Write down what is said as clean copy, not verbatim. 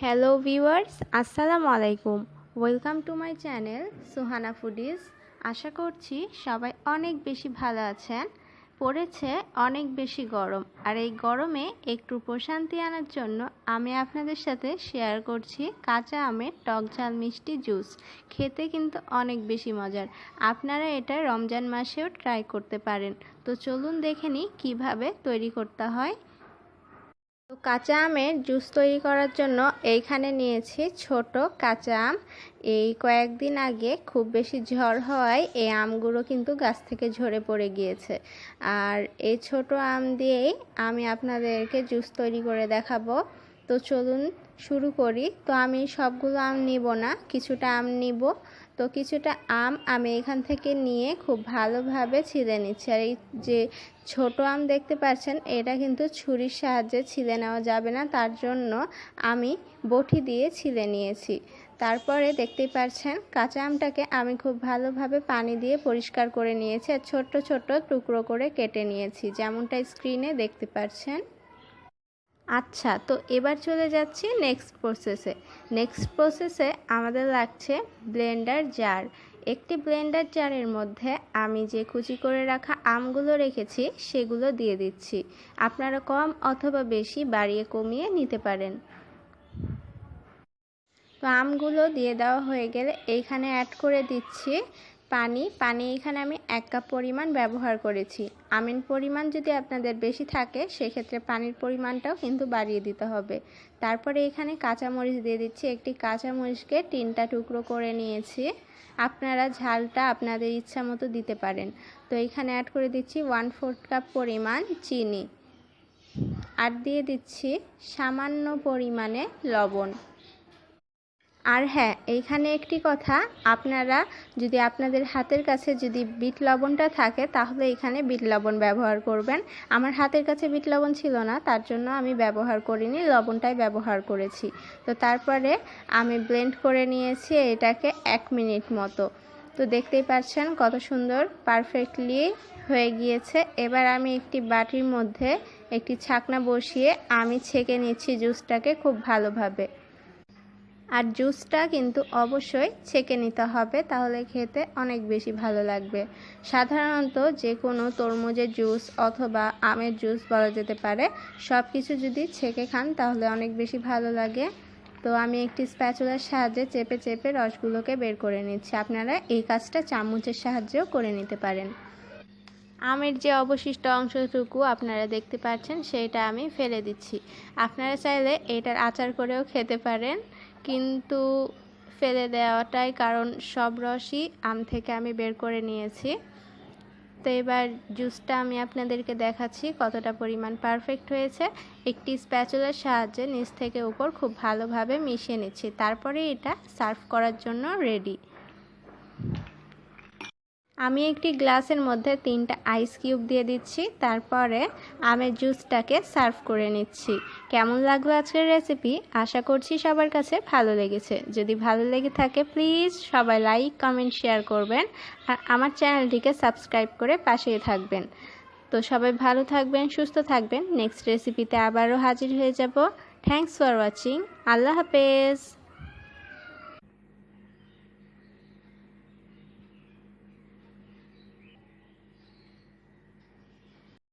Hello viewers, আসসালামু আলাইকুম। Welcome to my channel Suhana Foodies. আশা করছি সবাই অনেক বেশি ভালো আছেন। পড়েছে অনেক বেশি গরম, আর এই গরমে একটু প্রশান্তি আনার জন্য আমি আপনাদের সাথে শেয়ার করছি কাঁচা আমের টক ঝাল মিষ্টি জুস। খেতে কিন্তু অনেক বেশি মজার। আপনারা এটা রমজান মাসেও ট্রাই করতে পারেন। তো চলুন দেখে নিই কীভাবে তৈরি করতে হয়। তো কাঁচা আমের জুস তৈরি করার জন্য এইখানে নিয়েছি ছোট কাঁচা আম। এই কয়েকদিন আগে খুব বেশি ঝড় হওয়ায় এই আমগুলো কিন্তু গাছ থেকে ঝরে পড়ে গিয়েছে। আর এই ছোট আম দিয়েই আমি আপনাদেরকে জুস তৈরি করে দেখাবো। তো চলুন শুরু করি। তো আমি সবগুলো আম নিব না, কিছুটা আম নিব। তো কিছুটা আম আমি এখান থেকে নিয়ে খুব ভালোভাবে ছিলে নিচ্ছি। আর এই যে ছোট আম দেখতে পাচ্ছেন, এটা কিন্তু ছুরির সাহায্যে ছিলে নেওয়া যাবে না, তার জন্য আমি বটি দিয়ে ছিলে নিয়েছি। তারপরে দেখতেই পাচ্ছেন কাঁচা আমটাকে আমি খুব ভালোভাবে পানি দিয়ে পরিষ্কার করে নিয়েছি আর ছোট্ট ছোট্ট টুকরো করে কেটে নিয়েছি, যেমনটা স্ক্রিনে দেখতে পাচ্ছেন। আচ্ছা, তো এবার চলে যাচ্ছি নেক্সট প্রসেসে। আমাদের লাগছে ব্লেন্ডার জার। একটি ব্লেন্ডার জারের মধ্যে আমি যে কুচি করে রাখা আমগুলো রেখেছি সেগুলো দিয়ে দিচ্ছি। আপনারা কম অথবা বেশি বাড়িয়ে কমিয়ে নিতে পারেন। তো আমগুলো দিয়ে দেওয়া হয়ে গেলে এইখানে অ্যাড করে দিচ্ছি পানি এখানে আমি 1 কাপ পরিমাণ ব্যবহার করেছি। আমের পরিমাণ যদি আপনাদের বেশি থাকে সেক্ষেত্রে পানির পরিমাণটাও কিন্তু বাড়িয়ে দিতে হবে। তারপরে এখানে কাঁচামরিচ দিয়ে দিচ্ছি। একটি কাঁচামরিচকে 3টা টুকরো করে নিয়েছি। আপনারা ঝালটা আপনাদের ইচ্ছা মতো দিতে পারেন। তো এখানে অ্যাড করে দিচ্ছি 1/4 কাপ পরিমাণ চিনি, আর দিয়ে দিচ্ছি সামান্য পরিমাণে লবণ। আর হ্যাঁ, এইখানে একটি কথা, আপনারা যদি আপনাদের হাতের কাছে যদি বিট লবণটা থাকে তাহলে এখানে বিট লবণ ব্যবহার করবেন। আমার হাতের কাছে বিট লবণ ছিল না, তার জন্য আমি ব্যবহার করিনি, লবণটাই ব্যবহার করেছি। তো তারপরে আমি ব্লেন্ড করে নিয়েছি এটাকে 1 মিনিট মতো। তো দেখতেই পাচ্ছেন কত সুন্দর পারফেক্টলি হয়ে গিয়েছে। এবার আমি একটি বাটির মধ্যে একটি ছাকনা বসিয়ে আমি ছেঁকে নিচ্ছি জুসটাকে খুব ভালোভাবে। আর জুসটা কিন্তু অবশ্যই ছেঁকে নিতে হবে, তাহলে খেতে অনেক বেশি ভালো লাগবে। সাধারণত যে কোনো তরমুজের জুস অথবা আমের জুস বলা যেতে পারে, সব কিছু যদি ছেঁকে খান তাহলে অনেক বেশি ভালো লাগে। তো আমি একটি স্প্যাচুলার সাহায্যে চেপে চেপে রসগুলোকে বের করে নিচ্ছি। আপনারা এই কাজটা চামচের সাহায্যেও করে নিতে পারেন। আমের যে অবশিষ্ট অংশটুকু আপনারা দেখতে পাচ্ছেন সেটা আমি ফেলে দিচ্ছি। আপনারা চাইলে এটার আচার করেও খেতে পারেন, কিন্তু ফেলে দেওয়াটাই, কারণ সব রসই আম থেকে আমি বের করে নিয়েছি। তো এবার জুসটা আমি আপনাদেরকে দেখাচ্ছি কতটা পরিমাণ পারফেক্ট হয়েছে। একটি স্প্যাচুলার সাহায্যে নিচ থেকে উপর খুব ভালোভাবে মিশিয়ে নিচ্ছি। তারপরে এটা সার্ভ করার জন্য রেডি। আমি একটি গ্লাসের মধ্যে 3টা আইস কিউব দিয়ে দিচ্ছি। তারপরে আমের জুসটাকে সার্ভ করে নিচ্ছি। কেমন লাগলো আজকের রেসিপি? আশা করছি সবার কাছে ভালো লেগেছে। যদি ভালো লেগে থাকে প্লিজ সবাই লাইক, কমেন্ট, শেয়ার করবেন আর আমার চ্যানেলটিকে সাবস্ক্রাইব করে পাশেই থাকবেন। তো সবাই ভালো থাকবেন, সুস্থ থাকবেন। নেক্সট রেসিপিতে আবারও হাজির হয়ে যাব। Thanks for watching. আল্লাহ হাফেজ।